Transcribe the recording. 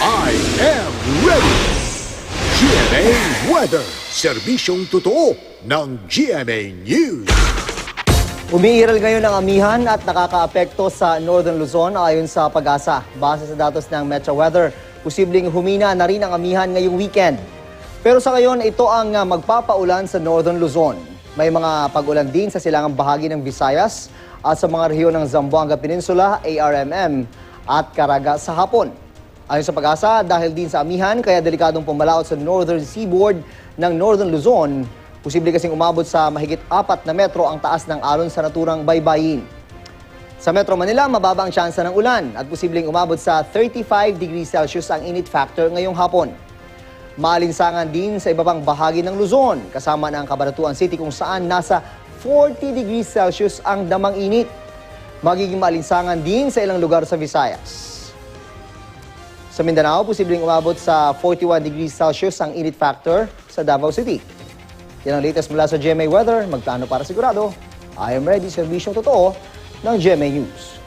I am ready! GMA Weather, serbisyong totoo ng GMA News. Umiiral ngayon ang amihan at nakakaapekto sa Northern Luzon ayon sa Pag-asa. Base sa datos ng Metro Weather, posibleng humina na rin ang amihan ngayong weekend. Pero sa ngayon, ito ang magpapaulan sa Northern Luzon. May mga pag-ulan din sa silangang bahagi ng Visayas at sa mga rehiyon ng Zamboanga Peninsula, ARMM at Caraga sa hapon. Ayon sa Pag-asa, dahil din sa amihan, kaya delikadong pumalaot sa northern seaboard ng Northern Luzon. Posible kasing umabot sa mahigit 4 na metro ang taas ng alon sa naturang baybayin. Sa Metro Manila, mababa ang tsansa ng ulan at posibleng umabot sa 35 degrees Celsius ang init factor ngayong hapon. Maalinsangan din sa iba pang bahagi ng Luzon, kasama ng Cabanatuan City kung saan nasa 40 degrees Celsius ang damang init. Magiging maalinsangan din sa ilang lugar sa Visayas. Sa Mindanao, posibleng umabot sa 41 degrees Celsius ang init factor sa Davao City. Yan ang latest mula sa GMA Weather. Magplano para sigurado. I am ready, serbisyong totoo ng GMA News.